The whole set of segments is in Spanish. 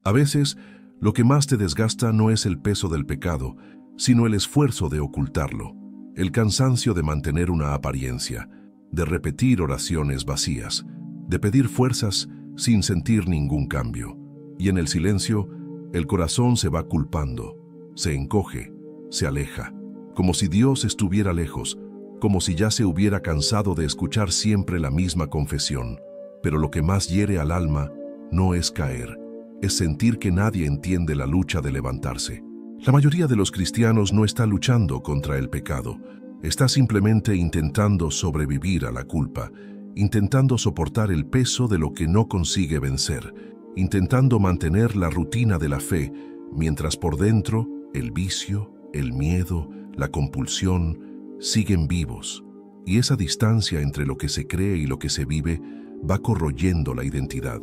A veces, lo que más te desgasta no es el peso del pecado, sino el esfuerzo de ocultarlo, el cansancio de mantener una apariencia, de repetir oraciones vacías, de pedir fuerzas sin sentir ningún cambio. Y en el silencio, el corazón se va culpando, se encoge, se aleja, como si Dios estuviera lejos, como si ya se hubiera cansado de escuchar siempre la misma confesión. Pero lo que más hiere al alma no es caer, es sentir que nadie entiende la lucha de levantarse. La mayoría de los cristianos no está luchando contra el pecado, está simplemente intentando sobrevivir a la culpa, intentando soportar el peso de lo que no consigue vencer, intentando mantener la rutina de la fe, mientras por dentro el vicio, el miedo, la compulsión siguen vivos. Y esa distancia entre lo que se cree y lo que se vive va corroyendo la identidad,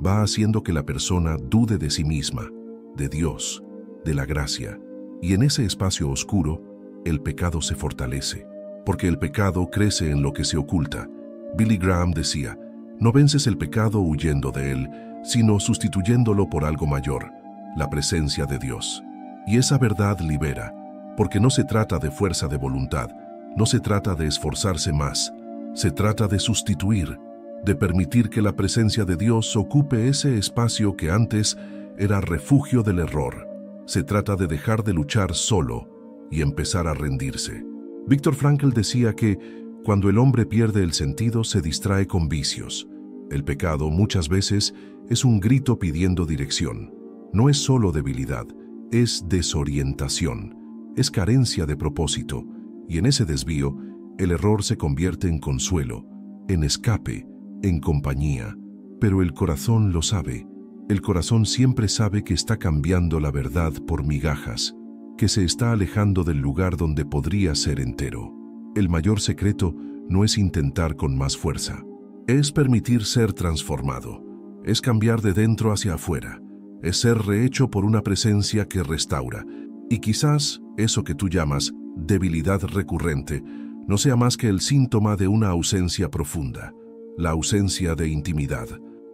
va haciendo que la persona dude de sí misma, de Dios, de la gracia. Y en ese espacio oscuro, el pecado se fortalece, porque el pecado crece en lo que se oculta. Billy Graham decía, no vences el pecado huyendo de él, sino sustituyéndolo por algo mayor, la presencia de Dios. Y esa verdad libera, porque no se trata de fuerza de voluntad, no se trata de esforzarse más, se trata de sustituir, de permitir que la presencia de Dios ocupe ese espacio que antes era refugio del error. Se trata de dejar de luchar solo y empezar a rendirse. Viktor Frankl decía que cuando el hombre pierde el sentido se distrae con vicios. El pecado muchas veces es un grito pidiendo dirección. No es solo debilidad, es desorientación, es carencia de propósito, y en ese desvío el error se convierte en consuelo, en escape, en compañía. Pero el corazón lo sabe. El corazón siempre sabe que está cambiando la verdad por migajas, que se está alejando del lugar donde podría ser entero. El mayor secreto no es intentar con más fuerza, es permitir ser transformado, es cambiar de dentro hacia afuera, es ser rehecho por una presencia que restaura. Y quizás eso que tú llamas debilidad recurrente no sea más que el síntoma de una ausencia profunda, la ausencia de intimidad,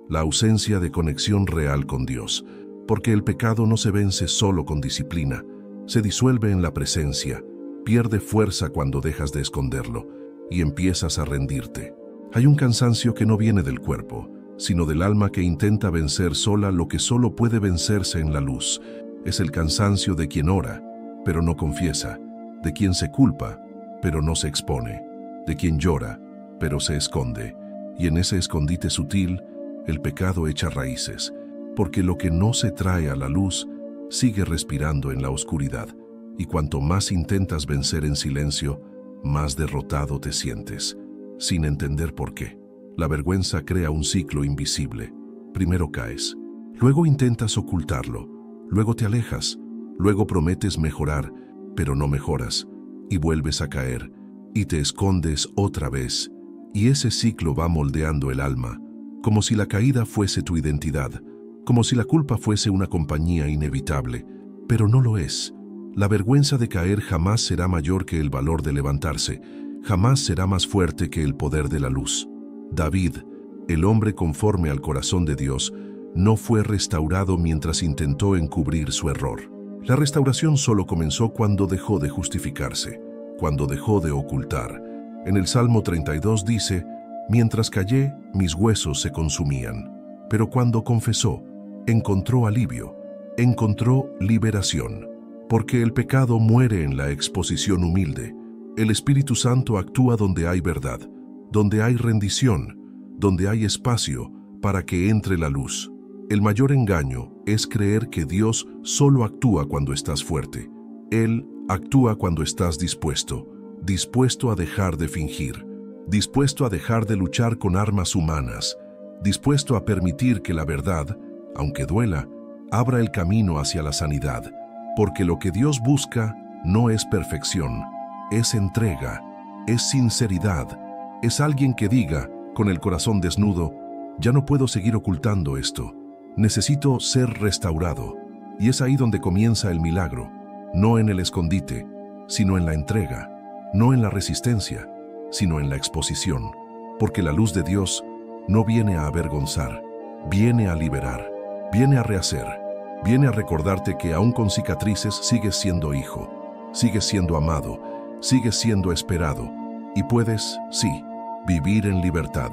la ausencia de conexión real con Dios, porque el pecado no se vence solo con disciplina, se disuelve en la presencia, pierde fuerza cuando dejas de esconderlo y empiezas a rendirte. Hay un cansancio que no viene del cuerpo, sino del alma que intenta vencer sola lo que solo puede vencerse en la luz. Es el cansancio de quien ora, pero no confiesa, de quien se culpa, pero no se expone, de quien llora, pero se esconde. Y en ese escondite sutil, el pecado echa raíces, porque lo que no se trae a la luz sigue respirando en la oscuridad, y cuanto más intentas vencer en silencio, más derrotado te sientes, sin entender por qué. La vergüenza crea un ciclo invisible. Primero caes, luego intentas ocultarlo, luego te alejas, luego prometes mejorar, pero no mejoras, y vuelves a caer, y te escondes otra vez, y ese ciclo va moldeando el alma, como si la caída fuese tu identidad, como si la culpa fuese una compañía inevitable, pero no lo es. La vergüenza de caer jamás será mayor que el valor de levantarse, jamás será más fuerte que el poder de la luz. David, el hombre conforme al corazón de Dios, no fue restaurado mientras intentó encubrir su error. La restauración solo comenzó cuando dejó de justificarse, cuando dejó de ocultar. En el Salmo 32 dice, «Mientras callé, mis huesos se consumían». Pero cuando confesó, encontró alivio, encontró liberación. Porque el pecado muere en la exposición humilde. El Espíritu Santo actúa donde hay verdad, donde hay rendición, donde hay espacio para que entre la luz. El mayor engaño es creer que Dios solo actúa cuando estás fuerte. Él actúa cuando estás dispuesto, dispuesto a dejar de fingir, dispuesto a dejar de luchar con armas humanas, dispuesto a permitir que la verdad, aunque duela, abra el camino hacia la sanidad. Porque lo que Dios busca no es perfección, es entrega, es sinceridad, es alguien que diga, con el corazón desnudo, ya no puedo seguir ocultando esto, necesito ser restaurado. Y es ahí donde comienza el milagro, no en el escondite, sino en la entrega, no en la resistencia, sino en la exposición. Porque la luz de Dios no viene a avergonzar, viene a liberar, viene a rehacer, Viene a recordarte que aún con cicatrices sigues siendo hijo, sigues siendo amado, sigues siendo esperado y puedes, sí, vivir en libertad.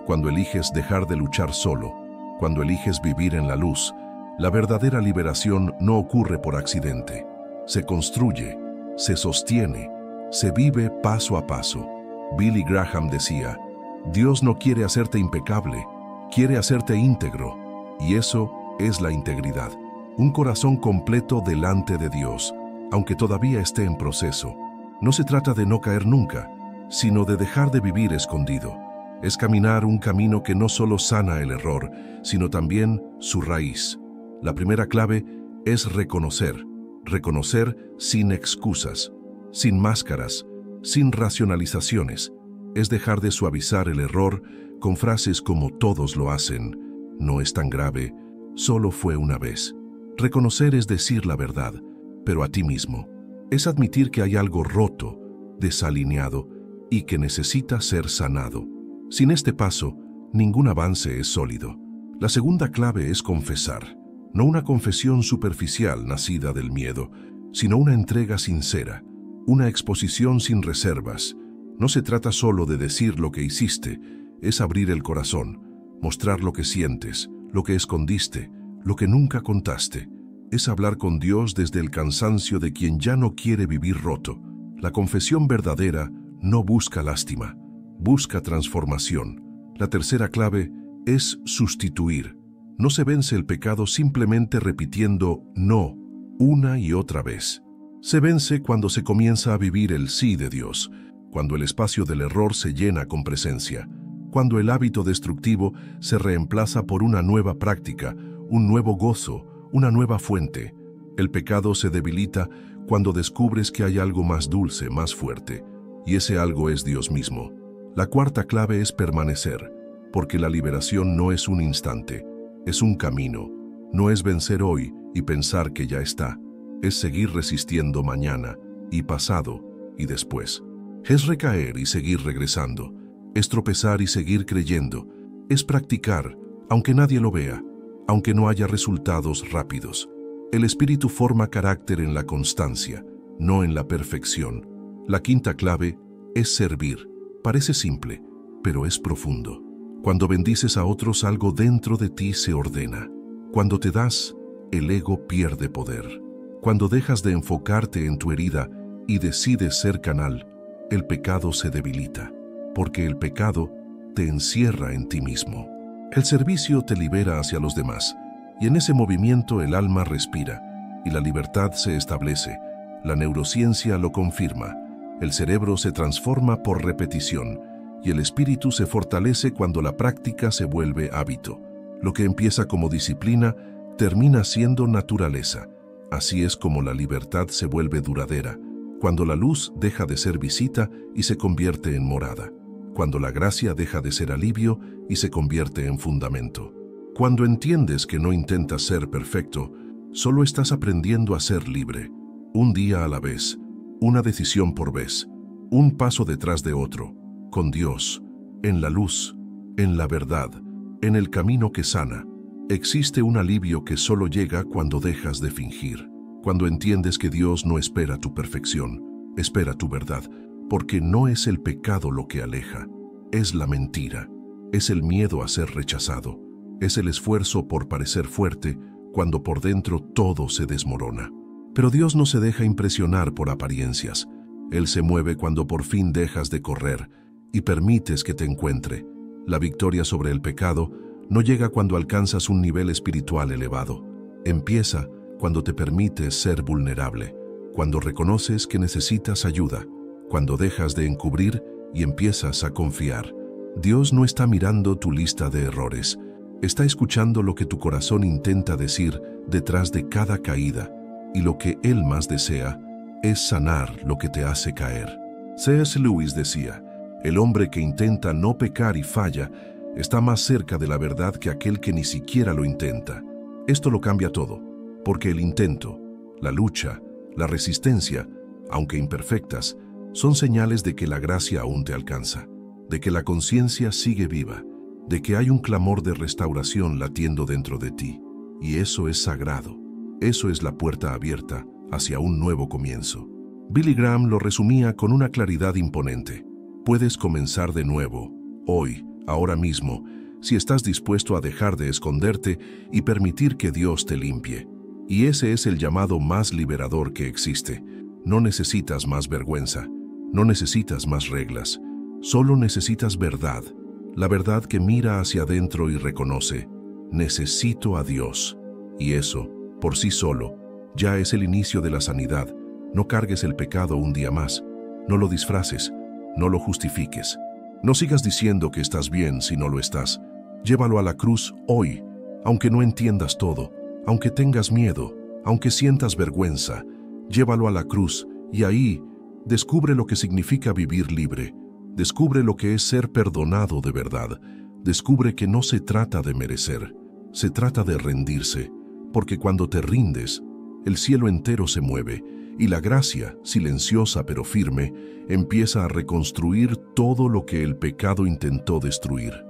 Cuando eliges dejar de luchar solo, cuando eliges vivir en la luz, la verdadera liberación no ocurre por accidente. Se construye, se sostiene, se vive paso a paso. Billy Graham decía, Dios no quiere hacerte impecable, quiere hacerte íntegro, y eso es la integridad. Un corazón completo delante de Dios, aunque todavía esté en proceso. No se trata de no caer nunca, sino de dejar de vivir escondido. Es caminar un camino que no solo sana el error, sino también su raíz. La primera clave es reconocer sin excusas, sin máscaras, sin racionalizaciones. Es dejar de suavizar el error con frases como todos lo hacen. No es tan grave, solo fue una vez. Reconocer es decir la verdad, pero a ti mismo. Es admitir que hay algo roto, desalineado y que necesita ser sanado. Sin este paso, ningún avance es sólido. La segunda clave es confesar. No una confesión superficial nacida del miedo, sino una entrega sincera, una exposición sin reservas. No se trata solo de decir lo que hiciste, es abrir el corazón, mostrar lo que sientes, lo que escondiste, lo que nunca contaste. Es hablar con Dios desde el cansancio de quien ya no quiere vivir roto. La confesión verdadera no busca lástima, busca transformación. La tercera clave es sustituir. No se vence el pecado simplemente repitiendo no una y otra vez. Se vence cuando se comienza a vivir el sí de Dios, cuando el espacio del error se llena con presencia, cuando el hábito destructivo se reemplaza por una nueva práctica, un nuevo gozo, una nueva fuente. El pecado se debilita cuando descubres que hay algo más dulce, más fuerte, y ese algo es Dios mismo. La cuarta clave es permanecer, porque la liberación no es un instante, es un camino. No es vencer hoy y pensar que ya está, es seguir resistiendo mañana, y pasado, y después. Es recaer y seguir regresando, es tropezar y seguir creyendo, es practicar, aunque nadie lo vea, aunque no haya resultados rápidos. El espíritu forma carácter en la constancia, no en la perfección. La quinta clave es servir. Parece simple, pero es profundo. Cuando bendices a otros, algo dentro de ti se ordena. Cuando te das, el ego pierde poder. Cuando dejas de enfocarte en tu herida y decides ser canal, el pecado se debilita, porque el pecado te encierra en ti mismo. El servicio te libera hacia los demás, y en ese movimiento el alma respira, y la libertad se establece. La neurociencia lo confirma. El cerebro se transforma por repetición, y el espíritu se fortalece cuando la práctica se vuelve hábito. Lo que empieza como disciplina termina siendo naturaleza. Así es como la libertad se vuelve duradera, cuando la luz deja de ser visita y se convierte en morada, cuando la gracia deja de ser alivio y se convierte en fundamento. Cuando entiendes que no intentas ser perfecto, solo estás aprendiendo a ser libre, un día a la vez, una decisión por vez, un paso detrás de otro, con Dios, en la luz, en la verdad, en el camino que sana. Existe un alivio que solo llega cuando dejas de fingir, cuando entiendes que Dios no espera tu perfección, espera tu verdad, porque no es el pecado lo que aleja, es la mentira, es el miedo a ser rechazado, es el esfuerzo por parecer fuerte cuando por dentro todo se desmorona. Pero Dios no se deja impresionar por apariencias. Él se mueve cuando por fin dejas de correr y permites que te encuentre. La victoria sobre el pecado no llega cuando alcanzas un nivel espiritual elevado. Empieza cuando te permites ser vulnerable, cuando reconoces que necesitas ayuda, cuando dejas de encubrir y empiezas a confiar. Dios no está mirando tu lista de errores, está escuchando lo que tu corazón intenta decir detrás de cada caída, y lo que Él más desea es sanar lo que te hace caer. C.S. Lewis decía, el hombre que intenta no pecar y falla está más cerca de la verdad que aquel que ni siquiera lo intenta. Esto lo cambia todo, porque el intento, la lucha, la resistencia, aunque imperfectas, son señales de que la gracia aún te alcanza, de que la conciencia sigue viva, de que hay un clamor de restauración latiendo dentro de ti, y eso es sagrado. Eso es la puerta abierta hacia un nuevo comienzo. Billy Graham lo resumía con una claridad imponente. Puedes comenzar de nuevo, hoy, ahora mismo, si estás dispuesto a dejar de esconderte y permitir que Dios te limpie. Y ese es el llamado más liberador que existe. No necesitas más vergüenza, no necesitas más reglas, solo necesitas verdad. La verdad que mira hacia adentro y reconoce, necesito a Dios. Y eso, por sí solo, ya es el inicio de la sanidad. No cargues el pecado un día más, no lo disfraces, no lo justifiques. No sigas diciendo que estás bien si no lo estás. Llévalo a la cruz hoy, aunque no entiendas todo, aunque tengas miedo, aunque sientas vergüenza. Llévalo a la cruz y ahí descubre lo que significa vivir libre. Descubre lo que es ser perdonado de verdad. Descubre que no se trata de merecer, se trata de rendirse, porque cuando te rindes, el cielo entero se mueve y la gracia, silenciosa pero firme, empieza a reconstruir todo lo que el pecado intentó destruir.